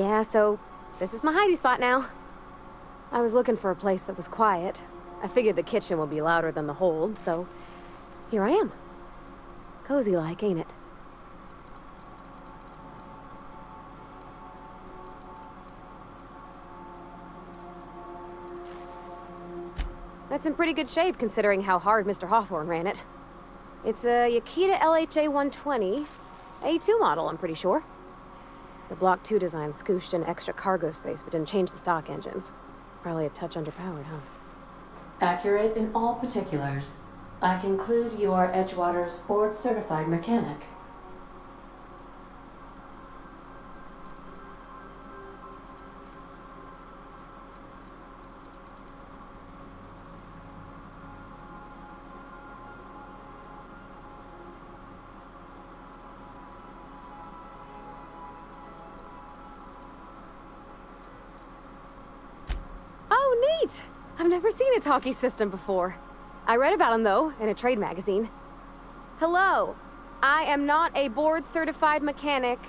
Yeah, so this is my hidey spot now. I was looking for a place that was quiet. I figured the kitchen would be louder than the hold, so here I am. Cozy like, ain't it? That's in pretty good shape considering how hard Mr. Hawthorne ran it. It's a Yakita LHA 120, A2 model, I'm pretty sure. The Block 2 design scooshed in extra cargo space but didn't change the stock engines. Probably a touch underpowered, huh? Accurate in all particulars. I conclude you are Edgewater's board-certified mechanic. Oh, neat! I've never seen a talkie system before. I read about them, though, in a trade magazine. Hello. I am not a board-certified mechanic,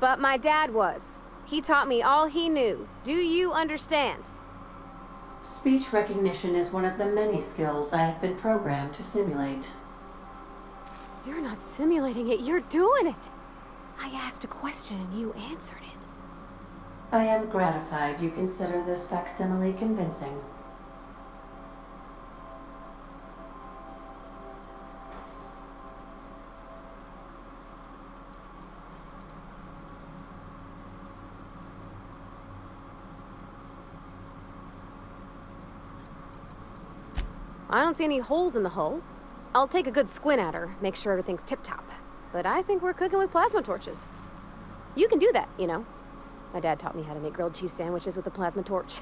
but my dad was. He taught me all he knew. Do you understand? Speech recognition is one of the many skills I have been programmed to simulate. You're not simulating it, you're doing it! I asked a question and you answered it. I am gratified you consider this facsimile convincing. I don't see any holes in the hull. I'll take a good squint at her, make sure everything's tip-top. But I think we're cooking with plasma torches. You can do that, you know. My dad taught me how to make grilled cheese sandwiches with a plasma torch.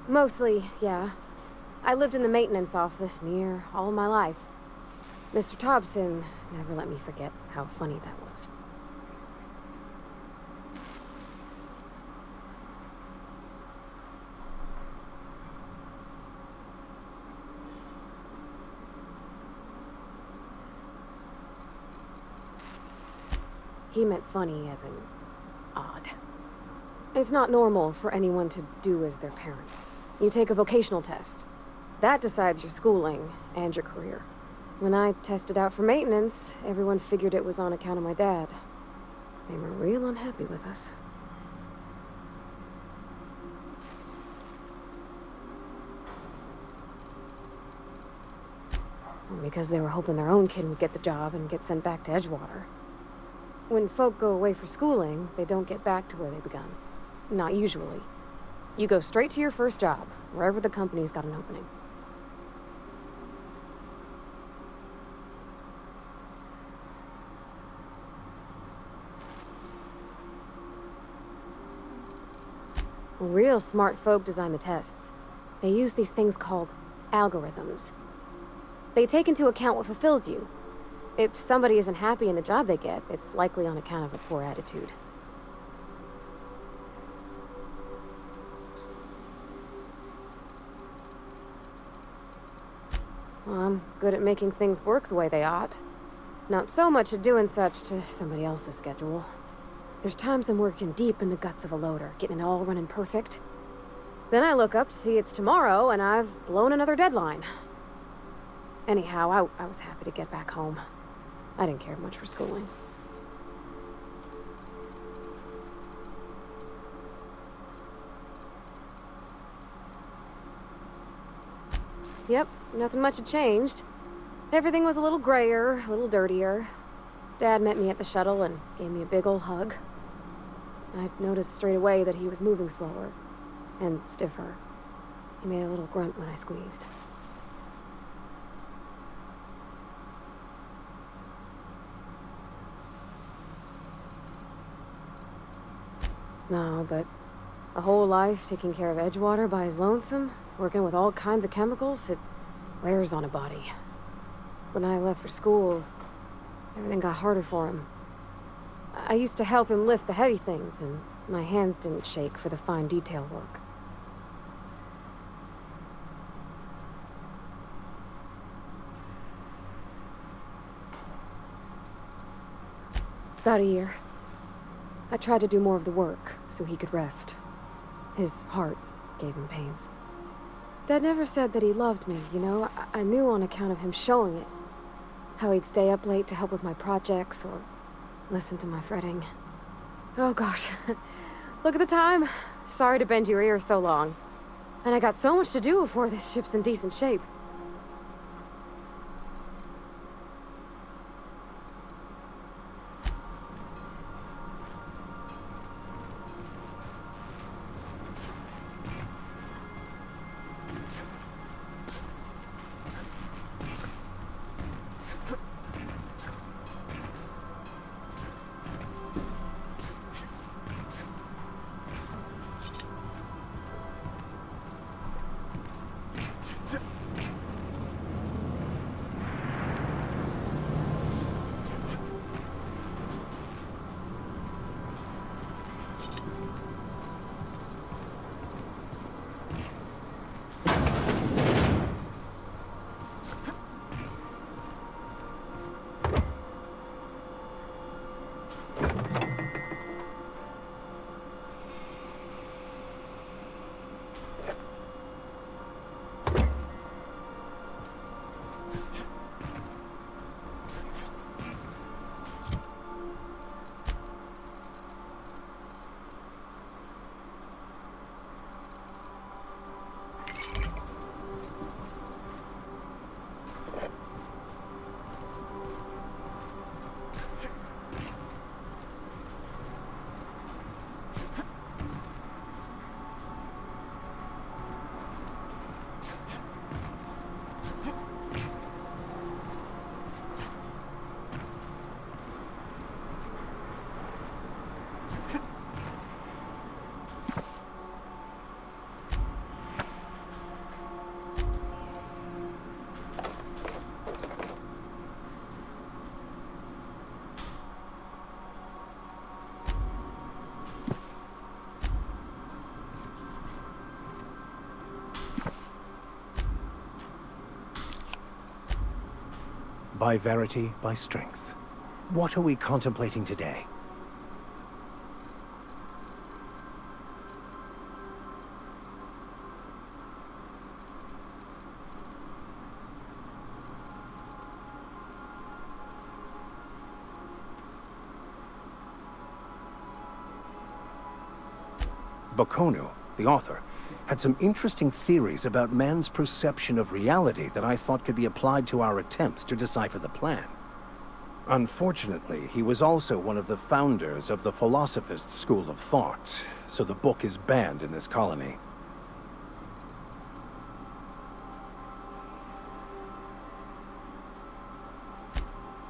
Mostly, yeah. I lived in the maintenance office near all my life. Mr. Thompson never let me forget how funny that was. He meant funny as in odd. It's not normal for anyone to do as their parents. You take a vocational test. That decides your schooling and your career. When I tested out for maintenance, everyone figured it was on account of my dad. They were real unhappy with us. Because they were hoping their own kid would get the job and get sent back to Edgewater. When folk go away for schooling, they don't get back to where they begun. Not usually. You go straight to your first job, wherever the company's got an opening. Real smart folk design the tests. They use these things called algorithms. They take into account what fulfills you. If somebody isn't happy in the job they get, it's likely on account of a poor attitude. Well, I'm good at making things work the way they ought. Not so much at doing such to somebody else's schedule. There's times I'm working deep in the guts of a loader, getting it all running perfect. Then I look up to see it's tomorrow, and I've blown another deadline. Anyhow, I was happy to get back home. I didn't care much for schooling. Yep, nothing much had changed. Everything was a little grayer, a little dirtier. Dad met me at the shuttle and gave me a big ol' hug. I noticed straight away that he was moving slower and stiffer. He made a little grunt when I squeezed. No, but a whole life taking care of Edgewater by his lonesome, working with all kinds of chemicals, it wears on a body. When I left for school, everything got harder for him. I used to help him lift the heavy things, and my hands didn't shake for the fine detail work. About a year. I tried to do more of the work, so he could rest. His heart gave him pains. Dad never said that he loved me, you know? I knew on account of him showing it. How he'd stay up late to help with my projects, or listen to my fretting. Oh gosh. Look at the time. Sorry to bend your ear so long. And I got so much to do before this ship's in decent shape. By verity, by strength. What are we contemplating today? Bokonu, the author, had some interesting theories about man's perception of reality that I thought could be applied to our attempts to decipher the plan. Unfortunately, he was also one of the founders of the Philosophist school of thought, so the book is banned in this colony.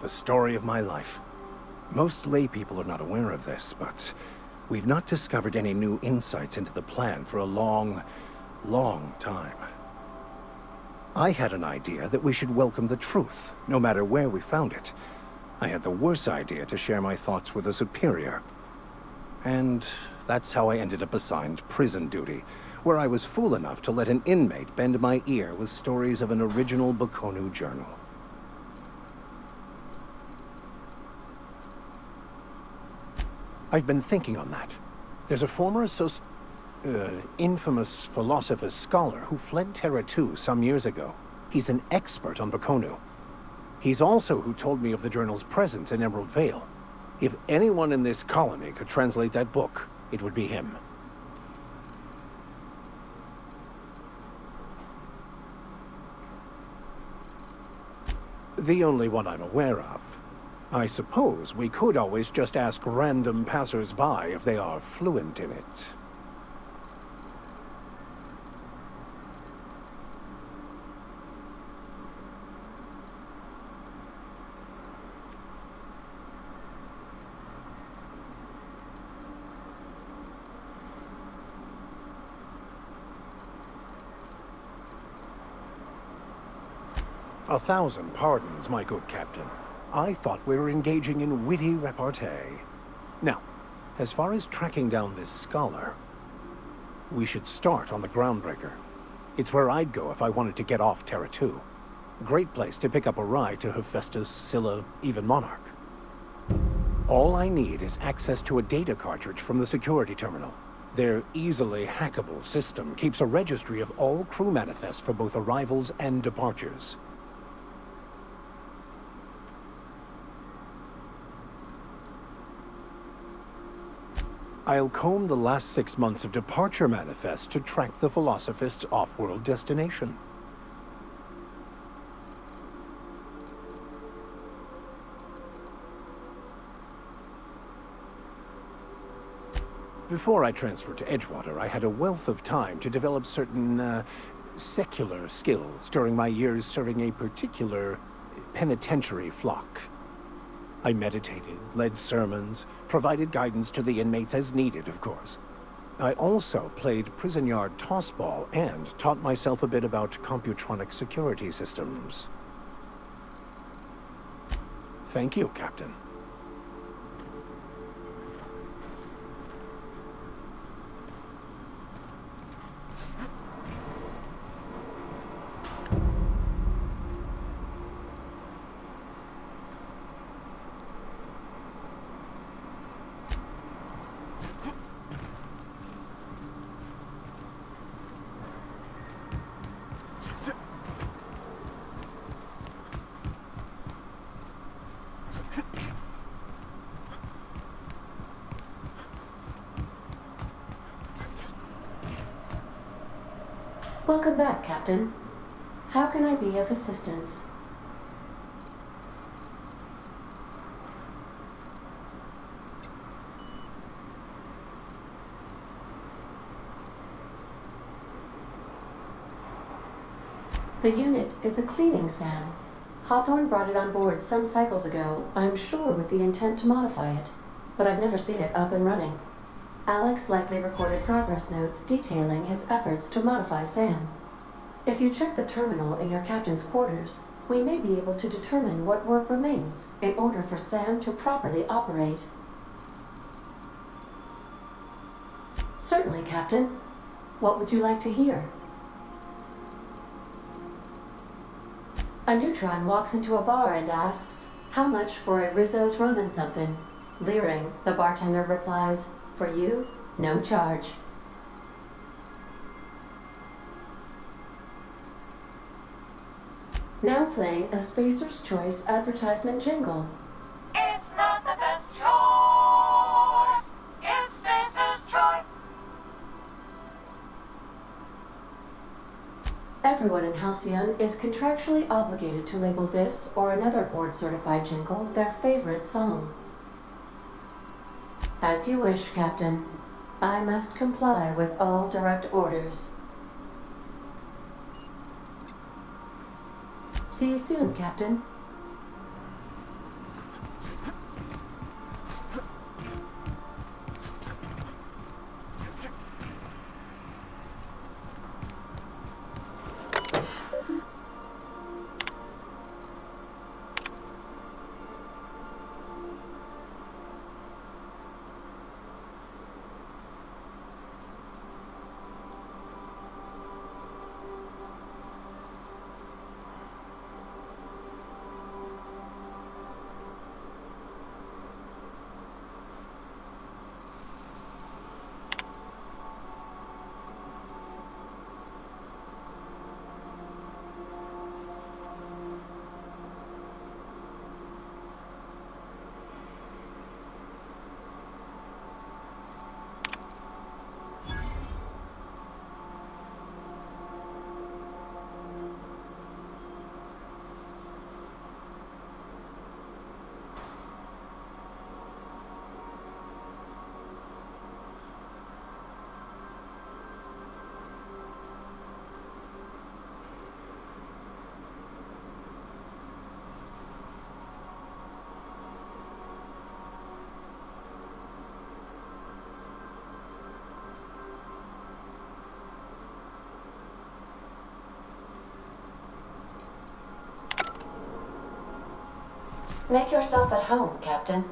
The story of my life. Most lay people are not aware of this, but we've not discovered any new insights into the plan for a long, long time. I had an idea that we should welcome the truth, no matter where we found it. I had the worse idea to share my thoughts with a superior. And that's how I ended up assigned prison duty, where I was fool enough to let an inmate bend my ear with stories of an original Bokonu journal. I've been thinking on that. There's a former infamous Philosophist scholar who fled Terra 2 some years ago. He's an expert on Bokonu. He's also who told me of the journal's presence in Emerald Vale. If anyone in this colony could translate that book, it would be him. The only one I'm aware of. I suppose we could always just ask random passers-by if they are fluent in it. A thousand pardons, my good captain. I thought we were engaging in witty repartee. Now, as far as tracking down this scholar, we should start on the Groundbreaker. It's where I'd go if I wanted to get off Terra 2. Great place to pick up a ride to Hephaestus, Scylla, even Monarch. All I need is access to a data cartridge from the security terminal. Their easily hackable system keeps a registry of all crew manifests for both arrivals and departures. I'll comb the last 6 months of departure manifests to track the Philosophist's off-world destination. Before I transferred to Edgewater, I had a wealth of time to develop certain, secular skills during my years serving a particular penitentiary flock. I meditated, led sermons, provided guidance to the inmates as needed, of course. I also played prison yard tossball and taught myself a bit about computronic security systems. Thank you, Captain. Welcome back, Captain. How can I be of assistance? The unit is a cleaning SAM. Hawthorne brought it on board some cycles ago, I'm sure with the intent to modify it, but I've never seen it up and running. Alex likely recorded progress notes detailing his efforts to modify SAM. If you check the terminal in your captain's quarters, we may be able to determine what work remains in order for SAM to properly operate. Certainly, Captain. What would you like to hear? A neutron walks into a bar and asks, "How much for a Rizzo's rum and something?" Leering, the bartender replies, "For you, no charge." Now playing a Spacer's Choice advertisement jingle. It's not the best choice. It's Spacer's Choice. Everyone in Halcyon is contractually obligated to label this or another board-certified jingle their favorite song. As you wish, Captain. I must comply with all direct orders. See you soon, Captain. Make yourself at home, Captain.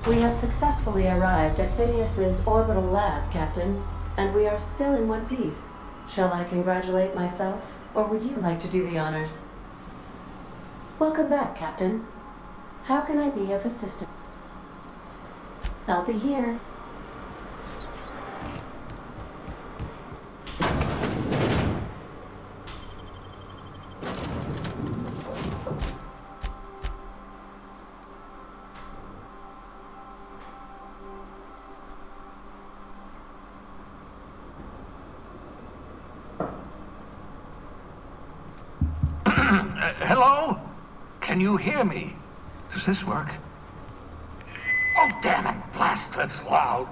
We have successfully arrived at Phineas's orbital lab, Captain, and we are still in one piece. Shall I congratulate myself, or would you like to do the honors? Welcome back, Captain. How can I be of assistance? I'll be here. Hello? Can you hear me? Does this work? Oh, damn it! Blast, that's loud.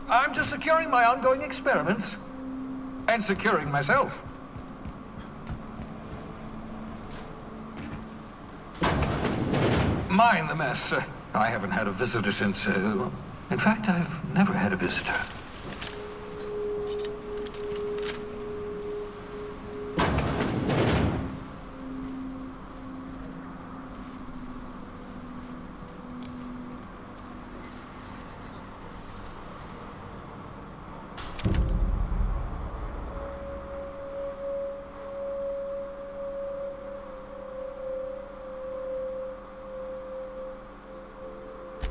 I'm just securing my ongoing experiments. And securing myself. Mind the mess. I haven't had a visitor since, in fact, I've never had a visitor.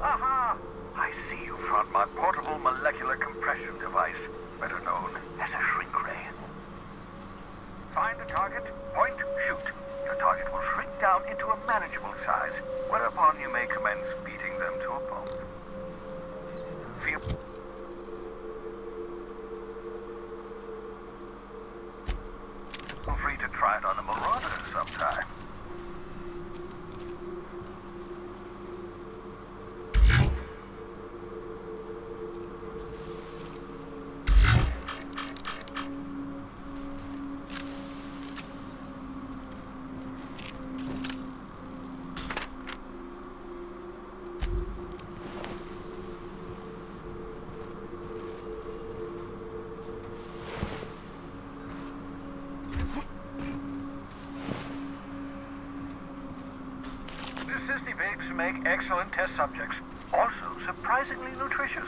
Aha! I see you found my portable molecular compression device, better known as a shrink ray. Find a target, point, shoot. Your target will shrink down into a manageable size, whereupon you may commence beating them to a pulp. Feel free to try it on a marauder sometime. Pigs make excellent test subjects. Also surprisingly nutritious.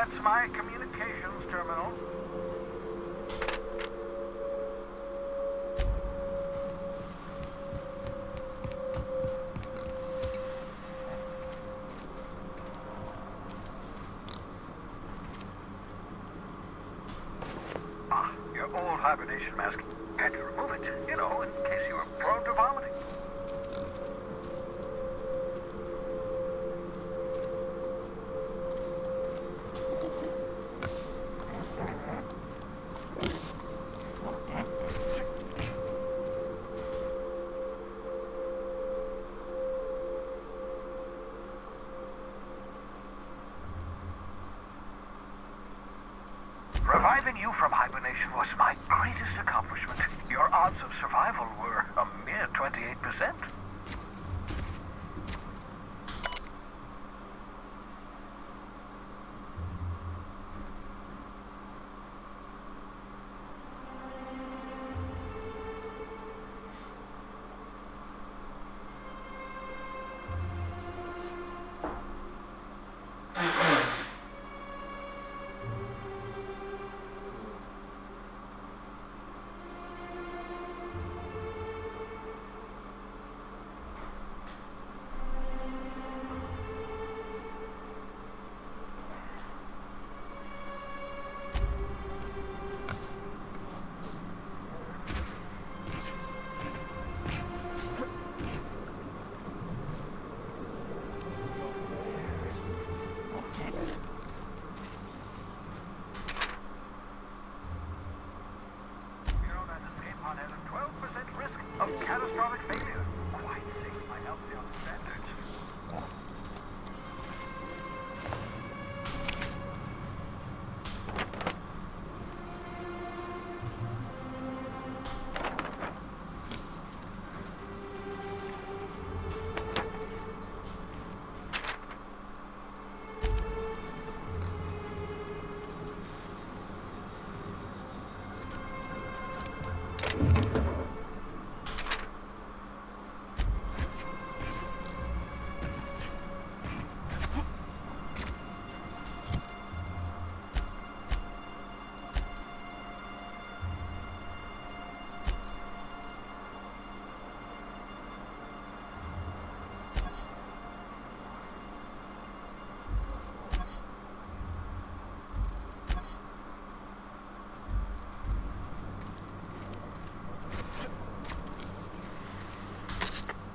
that's my communications terminal. Ah, your old hibernation mask. Had to remove it, you know, in case you were prone to vomiting. Reviving you from hibernation was my greatest accomplishment. Your odds of survival were a mere 28%. Of catastrophic failure. Quite safe by Halcyon standards.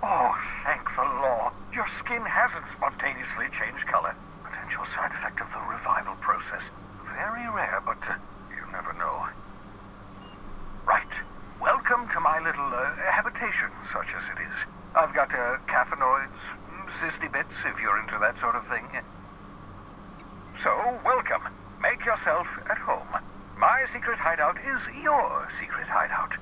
Oh, thank the law. Your skin hasn't spontaneously changed color. Potential side effect of the revival process. Very rare, but you never know. Right. Welcome to my little habitation, such as it is. I've got caffeinoids, cysty bits, if you're into that sort of thing. So, welcome. Make yourself at home. My secret hideout is your secret hideout.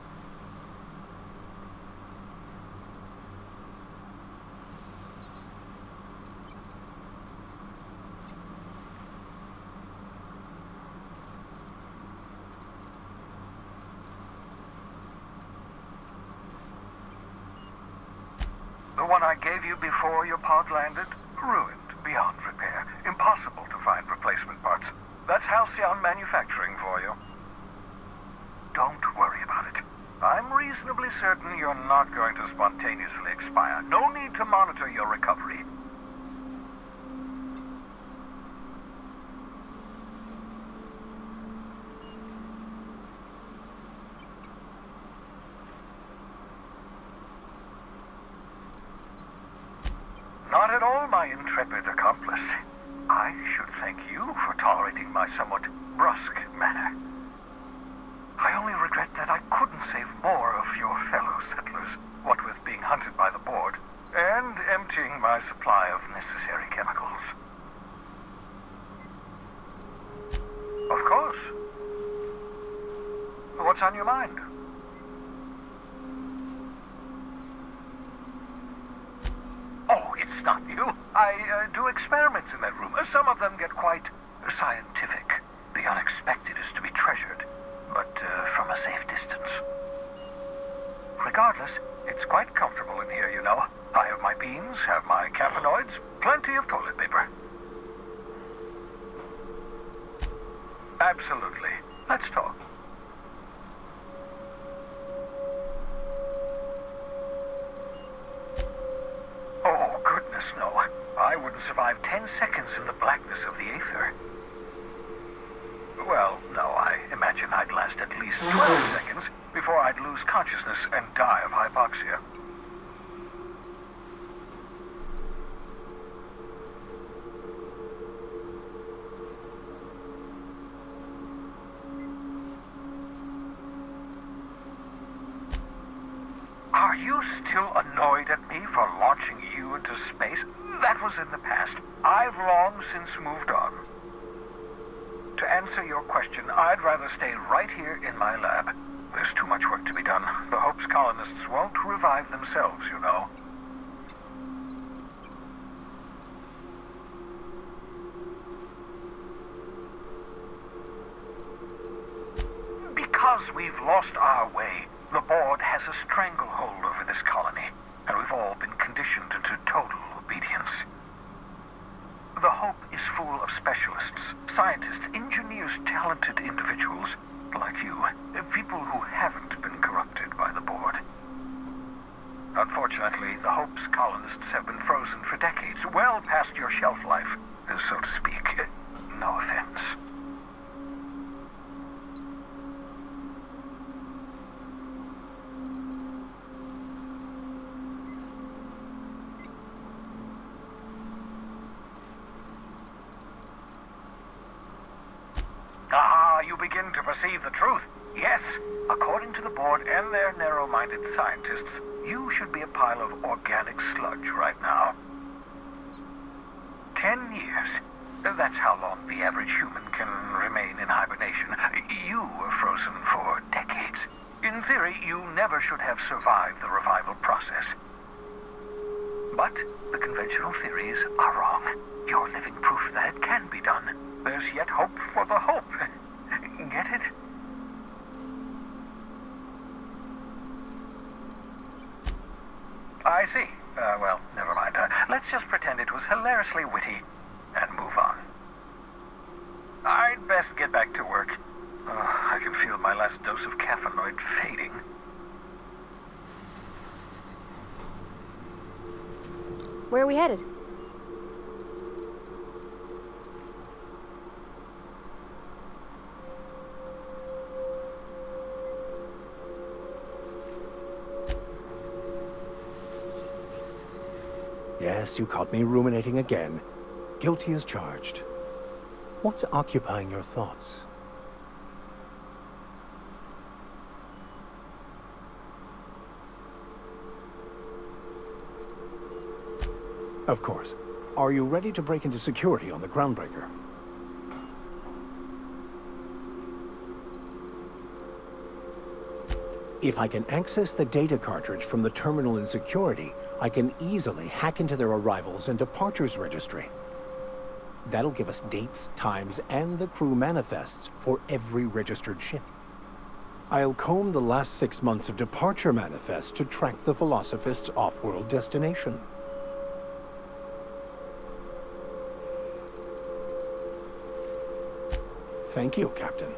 The one I gave you before your pod landed? Ruined beyond repair. Impossible to find replacement parts. That's Halcyon Manufacturing for you. Don't worry about it. I'm reasonably certain you're not going to spontaneously expire. No need to monitor your recovery. Not at all, my intrepid accomplice. I should thank you for tolerating my somewhat brusque manner. I only regret that I couldn't save more of your fellow settlers, what with being hunted by the board, and emptying my supply of necessary chemicals. Of course. What's on your mind? Oh, it's not you. I do experiments in that room. Some of them get quite scientific. The unexpected is to be treasured, but from a safe distance. Regardless, it's quite comfortable in here, you know. I have my beans, have my caffeinoids, plenty of toilet paper. Absolutely. Let's talk. Oh, goodness, no. I wouldn't survive 10 seconds in the blackness of the Aether. Well, no, I imagine I'd last at least 12 seconds before I'd lose consciousness and die of hypoxia. Are you still annoyed at me for launching you into space? That was in the past. I've long since moved on. To answer your question, I'd rather stay right here in my lab. There's too much work to be done. The Hope's colonists won't revive themselves, you know. Because we've lost our way, the board has a stranglehold over this colony, and we've all been conditioned into total obedience. The Hope is full of specialists, scientists, engineers, talented individuals like you, people who haven't been corrupted by the board. Unfortunately, the Hope's colonists have been frozen for decades, well past your shelf life, so to speak. No offense. Ah, you begin to perceive the truth. Yes, according to the board and their narrow-minded scientists, you should be a pile of organic sludge right now. 10 years. That's how long the average human can remain in hibernation. You were frozen for decades. In theory, you never should have survived the revival process. But the conventional theories are wrong. You're living proof that it can be done. There's yet hope for the Hope. Get it? I see. Well, never mind. Let's just pretend it was hilariously witty and move on. I'd best get back to work. I can feel my last dose of caffeinoid fading. Where are we headed? Yes, you caught me ruminating again. Guilty as charged. What's occupying your thoughts? Of course. Are you ready to break into security on the Groundbreaker? If I can access the data cartridge from the terminal in security, I can easily hack into their arrivals and departures registry. That'll give us dates, times, and the crew manifests for every registered ship. I'll comb the last 6 months of departure manifests to track the Philosophist's off-world destination. Thank you, Captain.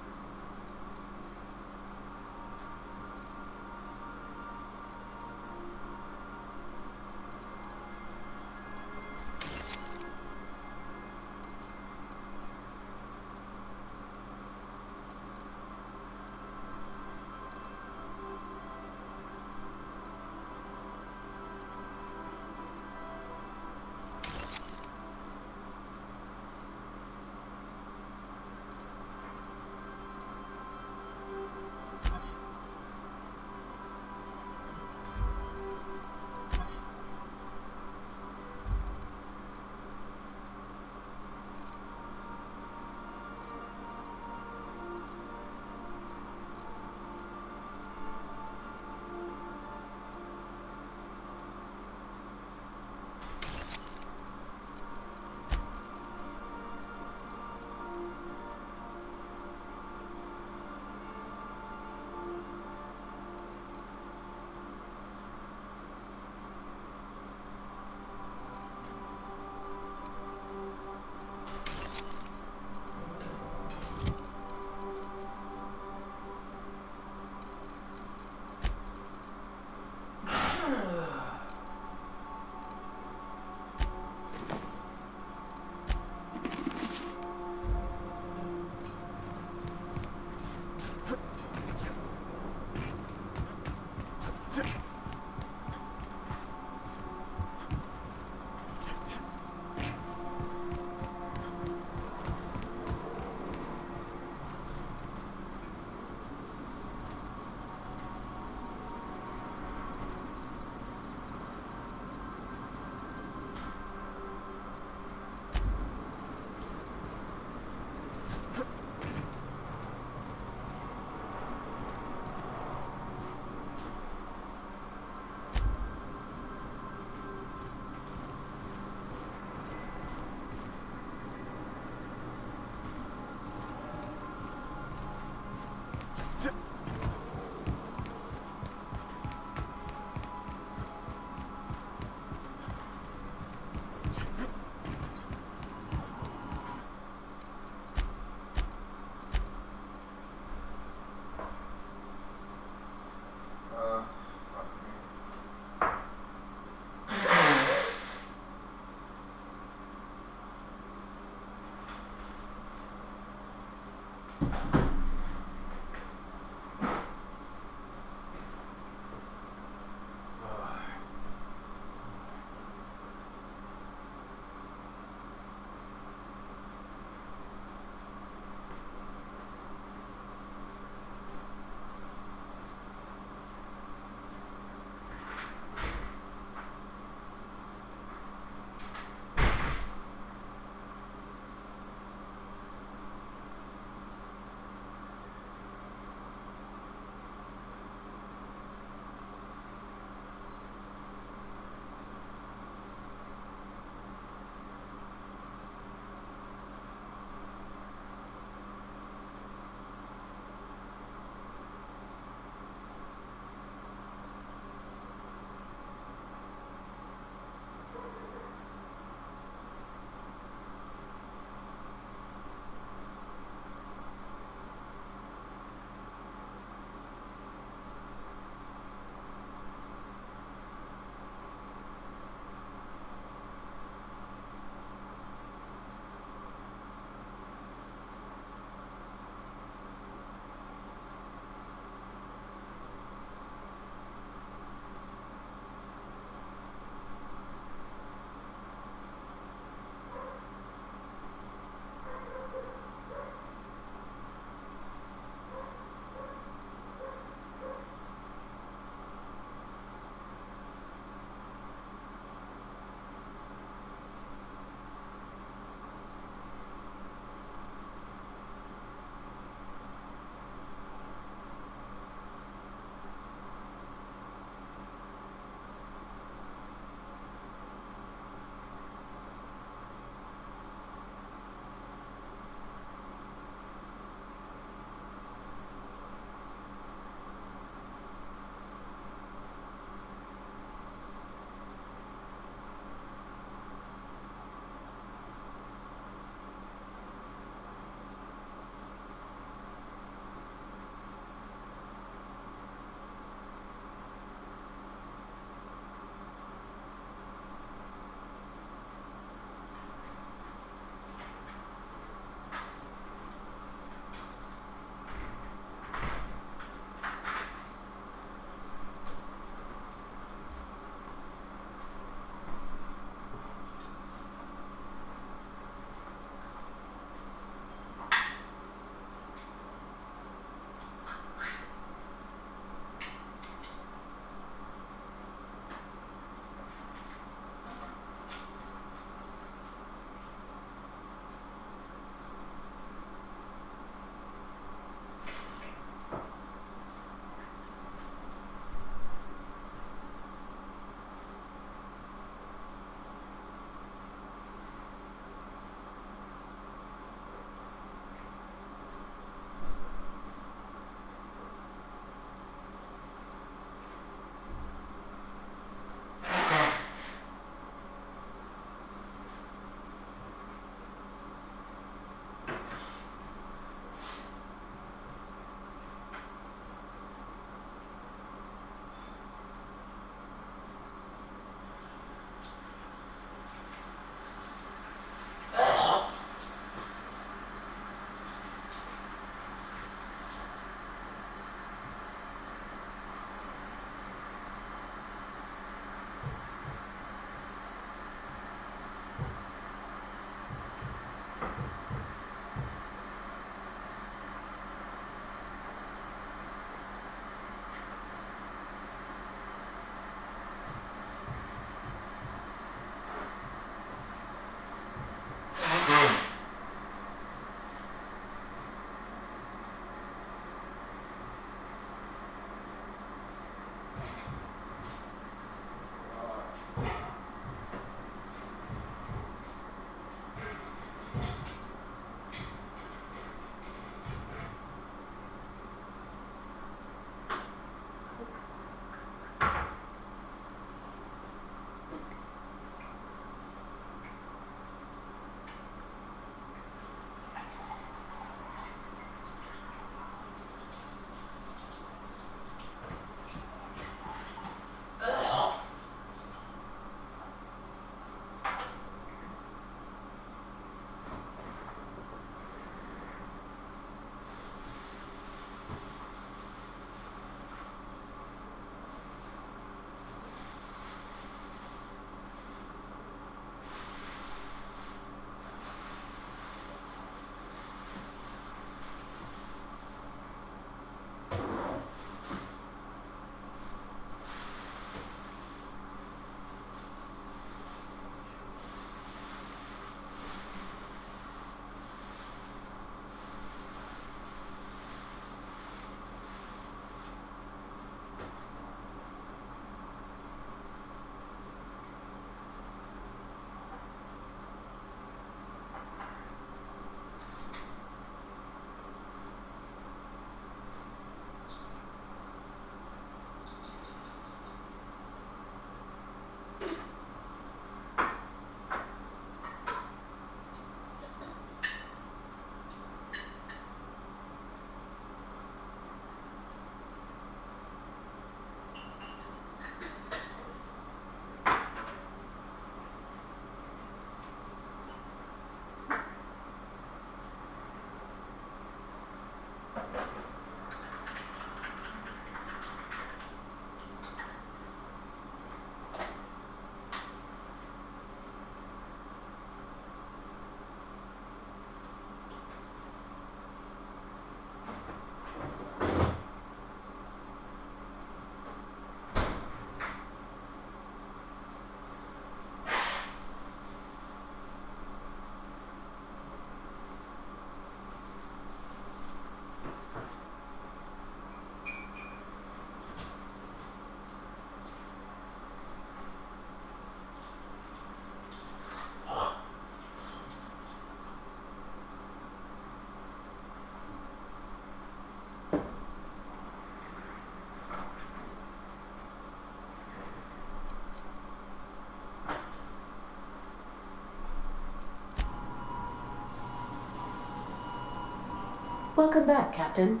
Welcome back, Captain.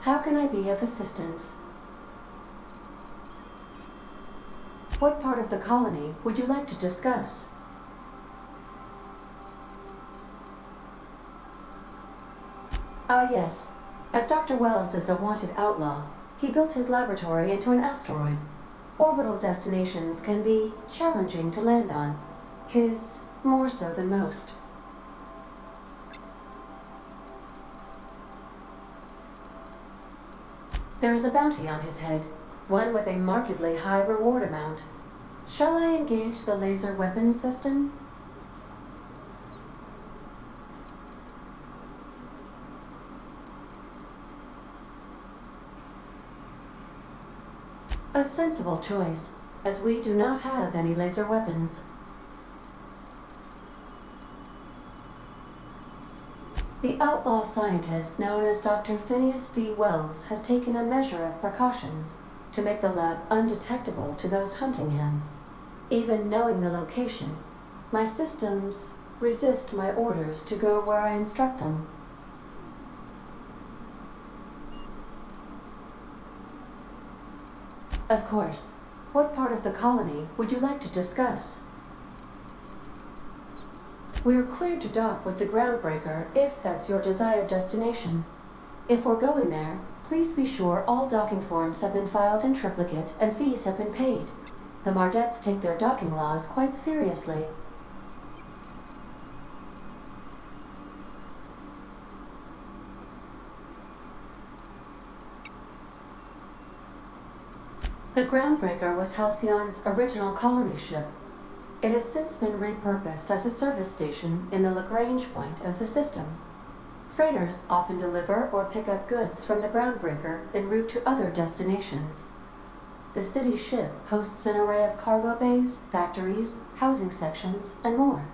How can I be of assistance? What part of the colony would you like to discuss? Ah, yes. As Dr. Wells is a wanted outlaw, he built his laboratory into an asteroid. Orbital destinations can be challenging to land on. His more so than most. There is a bounty on his head, one with a markedly high reward amount. Shall I engage the laser weapons system? A sensible choice, as we do not have any laser weapons. The outlaw scientist known as Dr. Phineas V. Wells has taken a measure of precautions to make the lab undetectable to those hunting him. Even knowing the location, my systems resist my orders to go where I instruct them. Of course. What part of the colony would you like to discuss? We are cleared to dock with the Groundbreaker if that's your desired destination. If we're going there, please be sure all docking forms have been filed in triplicate and fees have been paid. The Mardettes take their docking laws quite seriously. The Groundbreaker was Halcyon's original colony ship. It has since been repurposed as a service station in the Lagrange point of the system. Freighters often deliver or pick up goods from the Groundbreaker en route to other destinations. The city ship hosts an array of cargo bays, factories, housing sections, and more.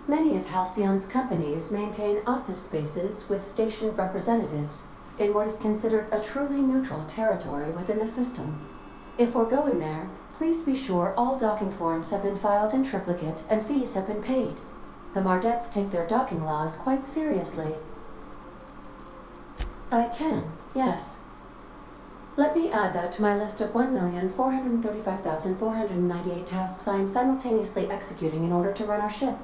Many of Halcyon's companies maintain office spaces with stationed representatives in what is considered a truly neutral territory within the system. If we're going there, please be sure all docking forms have been filed in triplicate and fees have been paid. The Mardettes take their docking laws quite seriously. I can, yes. Let me add that to my list of 1,435,498 tasks I am simultaneously executing in order to run our ship.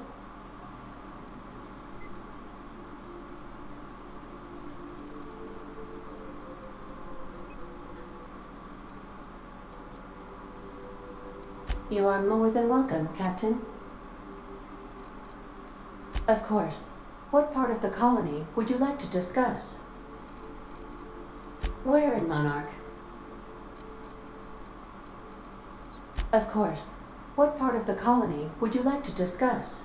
You are more than welcome, Captain. Of course. What part of the colony would you like to discuss? Where in Monarch? Of course. What part of the colony would you like to discuss?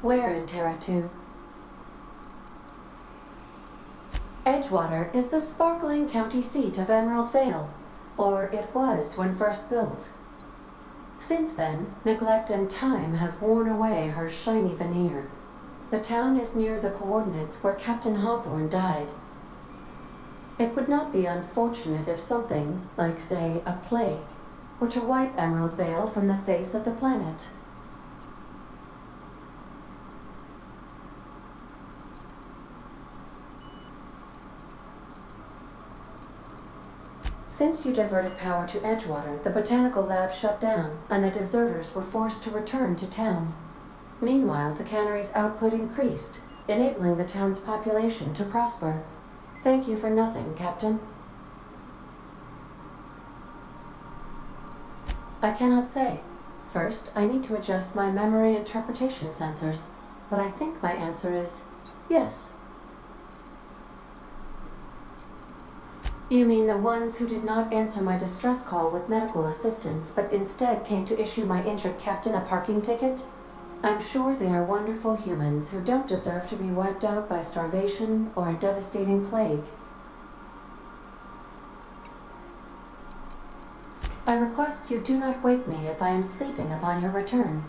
Where in Terra 2? Edgewater is the sparkling county seat of Emerald Vale, or it was when first built. Since then, neglect and time have worn away her shiny veneer. The town is near the coordinates where Captain Hawthorne died. It would not be unfortunate if something, like say, a plague, were to wipe Emerald Vale from the face of the planet. Since you diverted power to Edgewater, the botanical lab shut down, and the deserters were forced to return to town. Meanwhile, the cannery's output increased, enabling the town's population to prosper. Thank you for nothing, Captain. I cannot say. First, I need to adjust my memory interpretation sensors, but I think my answer is yes. You mean the ones who did not answer my distress call with medical assistance, but instead came to issue my injured captain a parking ticket? I'm sure they are wonderful humans who don't deserve to be wiped out by starvation or a devastating plague. I request you do not wake me if I am sleeping upon your return.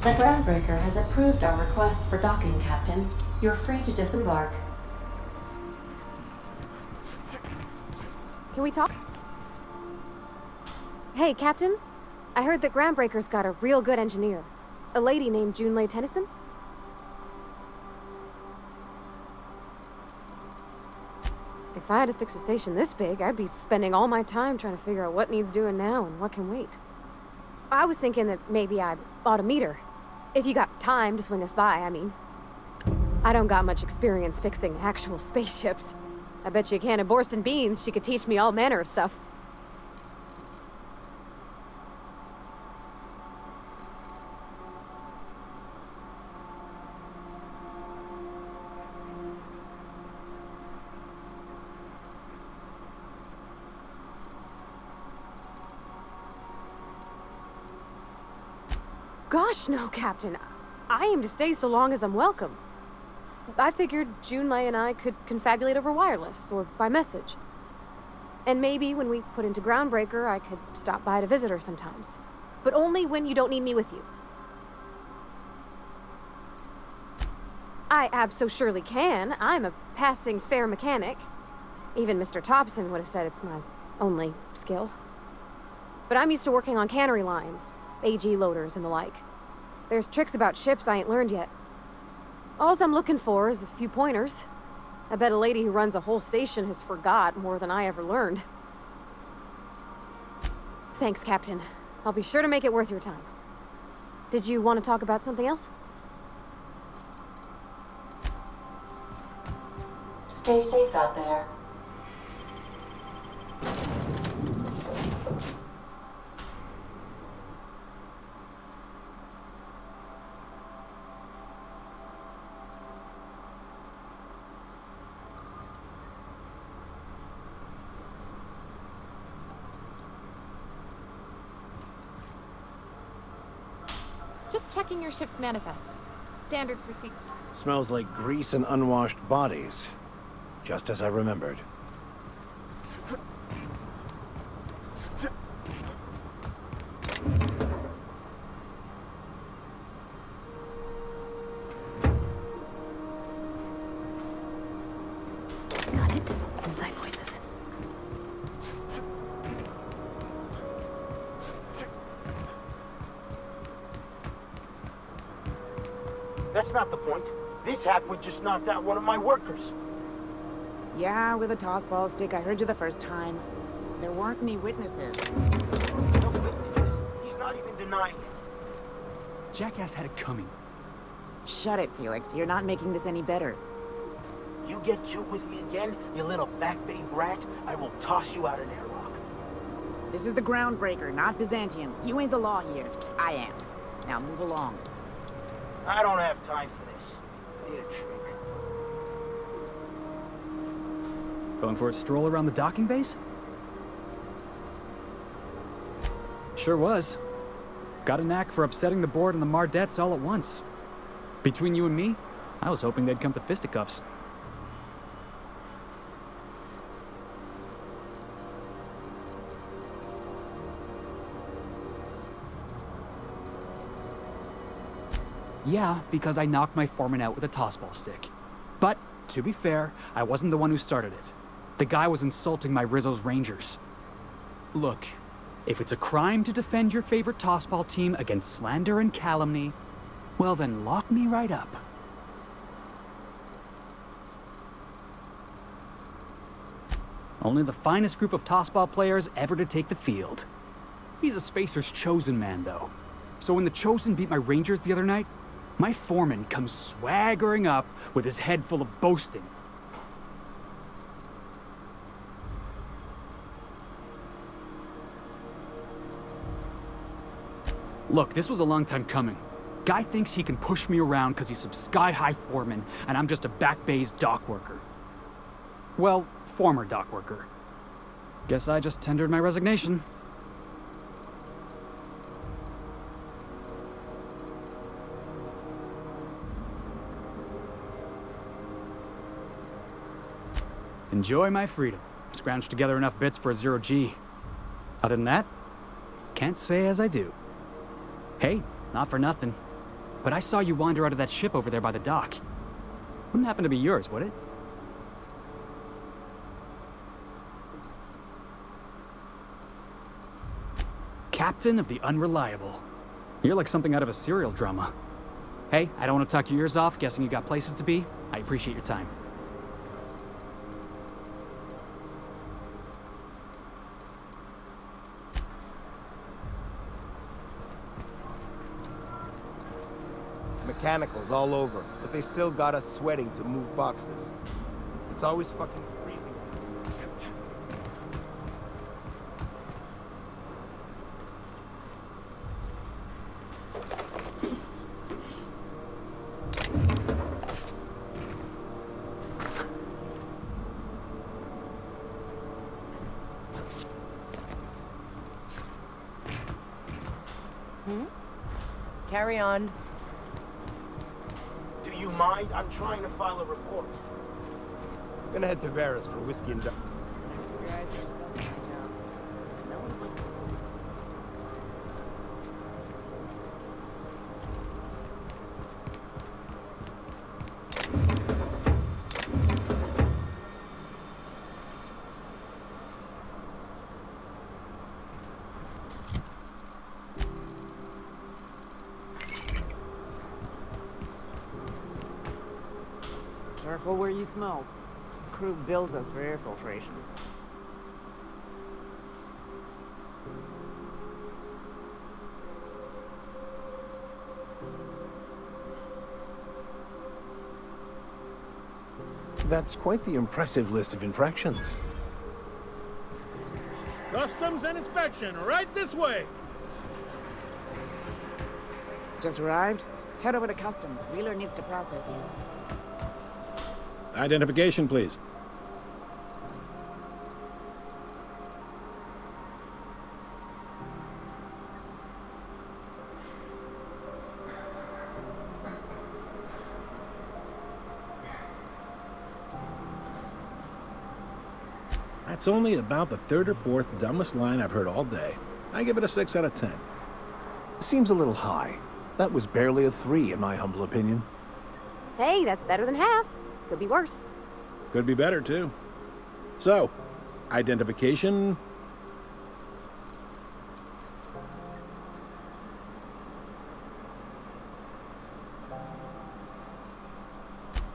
The Groundbreaker has approved our request for docking, Captain. You're free to disembark. Can we talk? Hey, Captain. I heard that Groundbreaker's got a real good engineer. A lady named Junlei Tennyson? If I had to fix a station this big, I'd be spending all my time trying to figure out what needs doing now and what can wait. I was thinking that maybe I ought to meet her. If you got time to swing us by, I mean. I don't got much experience fixing actual spaceships. I bet you a can of Borston beans she could teach me all manner of stuff. Gosh, no, Captain. I aim to stay so long as I'm welcome. I figured Junlei and I could confabulate over wireless, or by message. And maybe when we put into Groundbreaker, I could stop by to visit her sometimes. But only when you don't need me with you. I abso-surely can. I'm a passing fair mechanic. Even Mr. Thompson would have said it's my only skill. But I'm used to working on cannery lines, AG loaders and the like. There's tricks about ships I ain't learned yet. All I'm looking for is a few pointers. I bet a lady who runs a whole station has forgot more than I ever learned. Thanks, Captain. I'll be sure to make it worth your time. Did you want to talk about something else? Stay safe out there. Just checking your ship's manifest. Standard procedure. Smells like grease and unwashed bodies. Just as I remembered. Got it. Inside voices. That's not the point. This halfwit just knocked out one of my workers. Yeah, with a tossball stick. I heard you the first time. There weren't any witnesses. No witnesses. He's not even denying it. Jackass had it coming. Shut it, Felix. You're not making this any better. You get chewed with me again, you little back-bay brat, I will toss you out an airlock. This is the Groundbreaker, not Byzantium. You ain't the law here. I am. Now move along. I don't have time for this. I need a drink. Going for a stroll around the docking base? Sure was. Got a knack for upsetting the board and the Mardettes all at once. Between you and me, I was hoping they'd come to fisticuffs. Yeah, because I knocked my foreman out with a tossball stick. But, to be fair, I wasn't the one who started it. The guy was insulting my Rizzo's Rangers. Look, if it's a crime to defend your favorite tossball team against slander and calumny, well then lock me right up. Only the finest group of tossball players ever to take the field. He's a Spacer's chosen man, though. So when the Chosen beat my Rangers the other night, my foreman comes swaggering up with his head full of boasting. Look, this was a long time coming. Guy thinks he can push me around because he's some sky-high foreman, and I'm just a back bay's dock worker. Well, former dock worker. Guess I just tendered my resignation. Enjoy my freedom. Scrounged together enough bits for a 0G. Other than that, can't say as I do. Hey, not for nothing. but I saw you wander out of that ship over there by the dock. Wouldn't happen to be yours, would it? Captain of the Unreliable. You're like something out of a serial drama. Hey, I don't want to talk your ears off, guessing you got places to be. I appreciate your time. Mechanicals all over, but they still got us sweating to move boxes. It's always fucking freezing. Carry on. Do you mind? I'm trying to file a report. Gonna head to Varus for whiskey and duck. Careful where you smoke. Crew bills us for air filtration. That's quite the impressive list of infractions. Customs and inspection, right this way. Just arrived? Head over to Customs. Wheeler needs to process you. Identification, please. That's only about the third or fourth dumbest line I've heard all day. I give it a 6 out of 10. Seems a little high. That was barely a 3 in my humble opinion. Hey, that's better than half. Could be worse. Could be better, too. So, identification.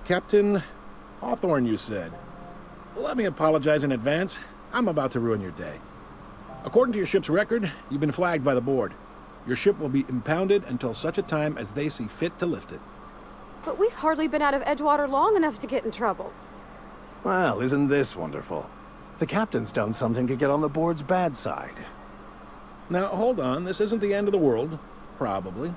Captain Hawthorne, you said. Well, let me apologize in advance. I'm about to ruin your day. According to your ship's record, you've been flagged by the board. Your ship will be impounded until such a time as they see fit to lift it. But we've hardly been out of Edgewater long enough to get in trouble. Well, isn't this wonderful? The captain's done something to get on the board's bad side. Now, hold on. This isn't the end of the world. Probably.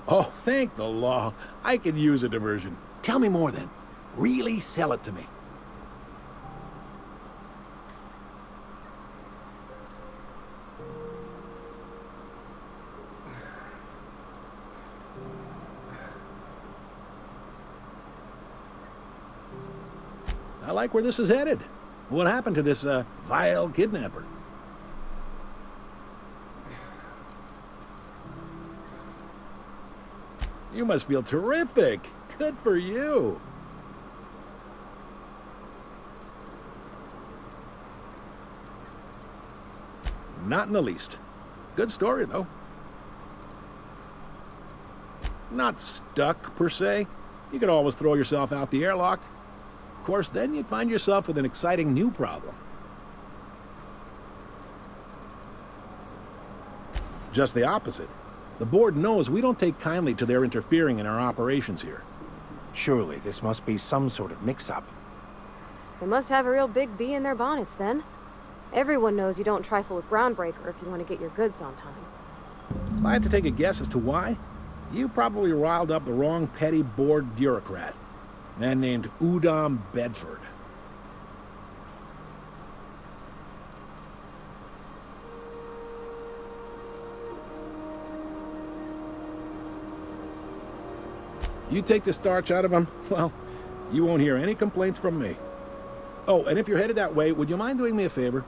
Oh, thank the law. I could use a diversion. Tell me more then. Really sell it to me. I like where this is headed. What happened to this, vile kidnapper? You must feel terrific. Good for you. Not in the least. Good story, though. Not stuck, per se. You could always throw yourself out the airlock. Of course, then you'd find yourself with an exciting new problem. Just the opposite. The board knows we don't take kindly to their interfering in our operations here. Surely this must be some sort of mix-up. They must have a real big bee in their bonnets, then. Everyone knows you don't trifle with Groundbreaker if you want to get your goods on time. If I had to take a guess as to why, you probably riled up the wrong petty board bureaucrat. A man named Udom Bedford. You take the starch out of him, well, you won't hear any complaints from me. Oh, and if you're headed that way, would you mind doing me a favor?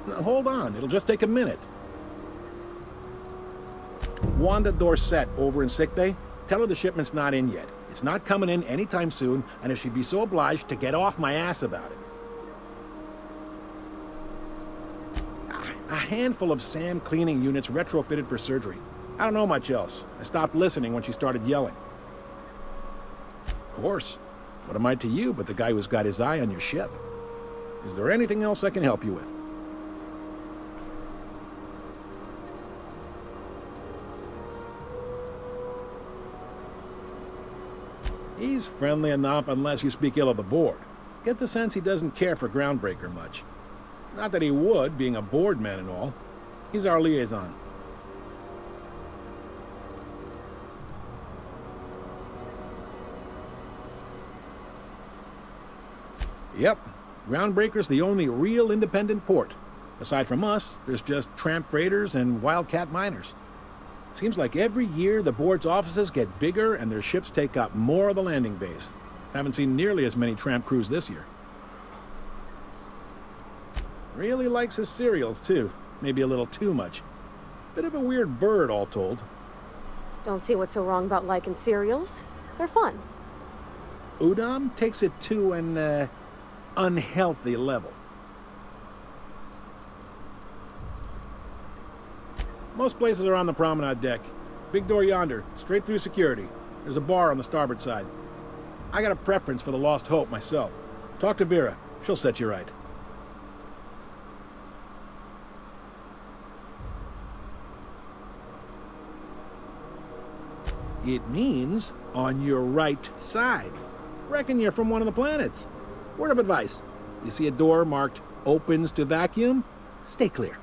Now, hold on, it'll just take a minute. Wanda Dorset over in sickbay, tell her the shipment's not in yet. It's not coming in anytime soon, and if she'd be so obliged to get off my ass about it. A handful of SAM cleaning units retrofitted for surgery. I don't know much else. I stopped listening when she started yelling. Of course. What am I to you but the guy who's got his eye on your ship? Is there anything else I can help you with? He's friendly enough unless you speak ill of the board. Get the sense he doesn't care for Groundbreaker much. Not that he would, being a board man and all. He's our liaison. Yep, Groundbreaker's the only real independent port. Aside from us, there's just tramp freighters and wildcat miners. Seems like every year the board's offices get bigger and their ships take up more of the landing bays. Haven't seen nearly as many tramp crews this year. Really likes his cereals, too. Maybe a little too much. Bit of a weird bird, all told. Don't see what's so wrong about liking cereals. They're fun. Udom takes it to an, unhealthy level. Most places are on the promenade deck. Big door yonder, straight through security. There's a bar on the starboard side. I got a preference for the Lost Hope myself. Talk to Vera. She'll set you right. It means on your right side. Reckon you're from one of the planets. Word of advice. You see a door marked opens to vacuum? Stay clear.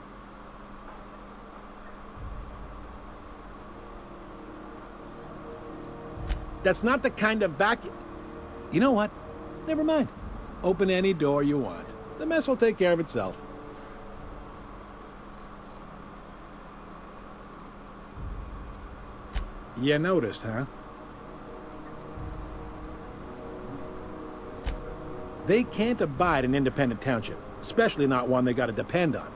That's not the kind of vacuum... You know what? Never mind. Open any door you want. The mess will take care of itself. You noticed, huh? They can't abide an independent township, especially not one they gotta depend on.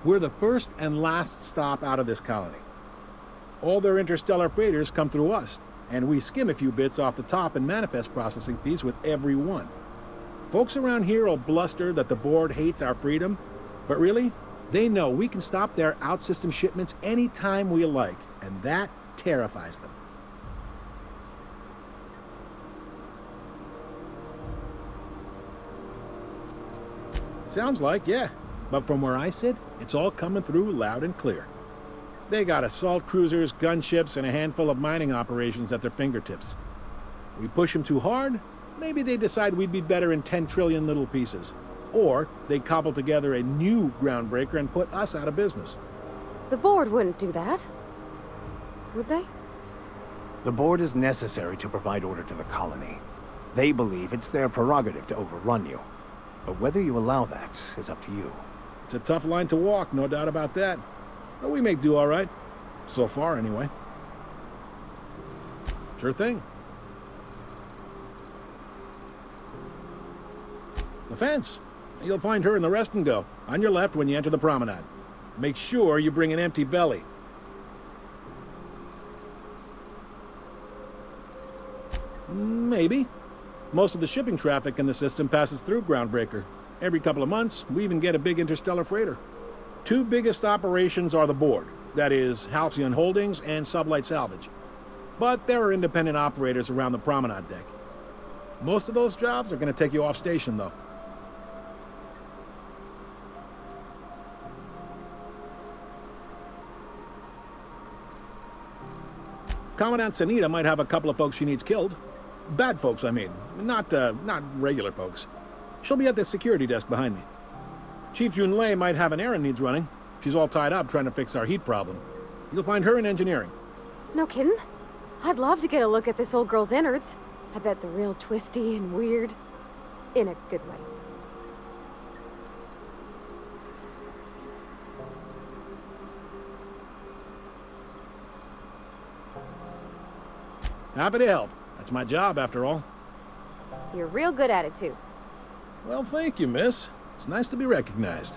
We're the first and last stop out of this colony. All their interstellar freighters come through us, and we skim a few bits off the top in manifest processing fees with every one. Folks around here will bluster that the board hates our freedom, but really, they know we can stop their out-system shipments anytime we like, and that terrifies them. Sounds like, yeah. But from where I sit, it's all coming through loud and clear. They got assault cruisers, gunships, and a handful of mining operations at their fingertips. We push them too hard, maybe they decide we'd be better in 10 trillion little pieces. Or they cobble together a new Groundbreaker and put us out of business. The board wouldn't do that. Would they? The board is necessary to provide order to the colony. They believe it's their prerogative to overrun you. But whether you allow that is up to you. It's a tough line to walk, no doubt about that. But we make do all right. So far, anyway. Sure thing. The fence. You'll find her in the rest and go, on your left when you enter the promenade. Make sure you bring an empty belly. Maybe. Most of the shipping traffic in the system passes through Groundbreaker. Every couple of months, we even get a big interstellar freighter. Two biggest operations are the board. That is, Halcyon Holdings and Sublight Salvage. But there are independent operators around the promenade deck. Most of those jobs are going to take you off station, though. Commandant Sanita might have a couple of folks she needs killed. Bad folks, I mean. Not regular folks. She'll be at the security desk behind me. Chief Junlei might have an errand needs running. She's all tied up trying to fix our heat problem. You'll find her in engineering. No kidding? I'd love to get a look at this old girl's innards. I bet they're real twisty and weird. In a good way. Happy to help. That's my job, after all. You're real good at it, too. Well, thank you, miss. It's nice to be recognized.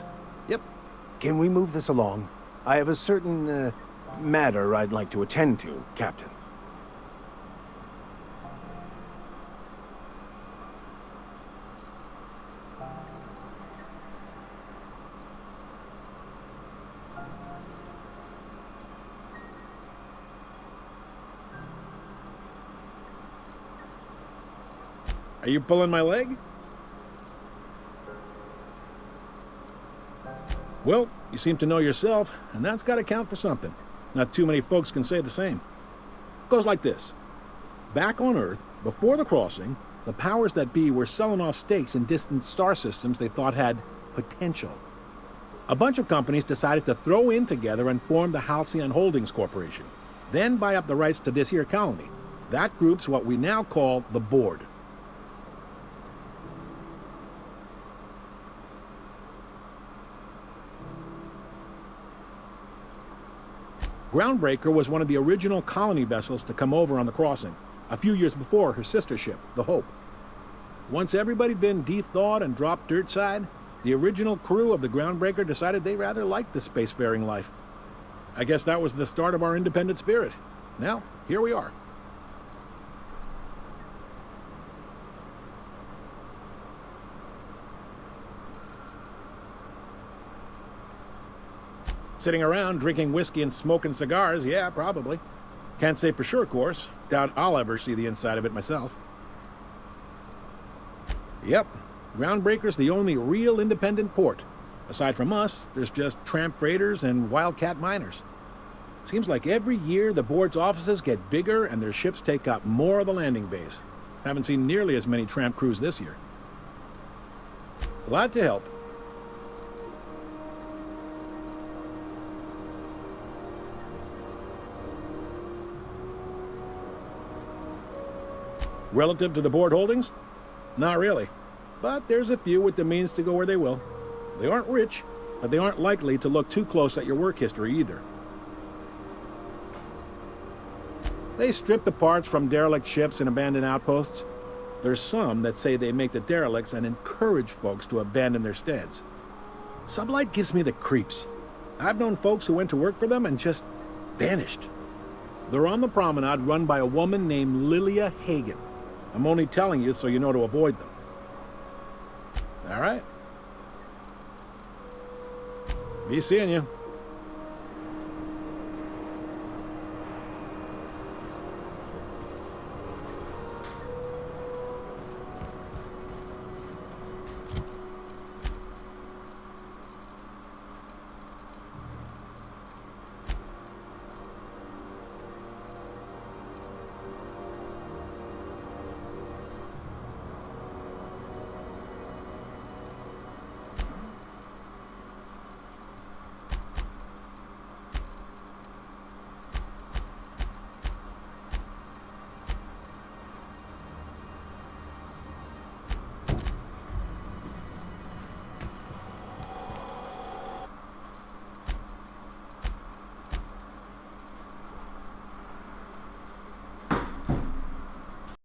Yep. Can we move this along? I have a certain, matter I'd like to attend to, Captain. Are you pulling my leg? Well, you seem to know yourself, and that's got to count for something. Not too many folks can say the same. Goes like this. Back on Earth, before the crossing, the powers that be were selling off stakes in distant star systems they thought had potential. A bunch of companies decided to throw in together and form the Halcyon Holdings Corporation, then buy up the rights to this here colony. That group's what we now call the Board. Groundbreaker was one of the original colony vessels to come over on the crossing, a few years before her sister ship, the Hope. Once everybody'd been de-thawed and dropped dirtside, the original crew of the Groundbreaker decided they rather liked the spacefaring life. I guess that was the start of our independent spirit. Now, here we are. Sitting around drinking whiskey and smoking cigars, yeah, probably. Can't say for sure, of course. Doubt I'll ever see the inside of it myself. Yep, Groundbreaker's the only real independent port. Aside from us, there's just tramp freighters and wildcat miners. Seems like every year the board's offices get bigger and their ships take up more of the landing bays. Haven't seen nearly as many tramp crews this year. Glad to help. Relative to the board holdings? Not really. But there's a few with the means to go where they will. They aren't rich, but they aren't likely to look too close at your work history either. They strip the parts from derelict ships and abandoned outposts. There's some that say they make the derelicts and encourage folks to abandon their steads. Sublight gives me the creeps. I've known folks who went to work for them and just vanished. They're on the promenade run by a woman named Lilia Hagen. I'm only telling you so you know to avoid them. All right. Be seeing you.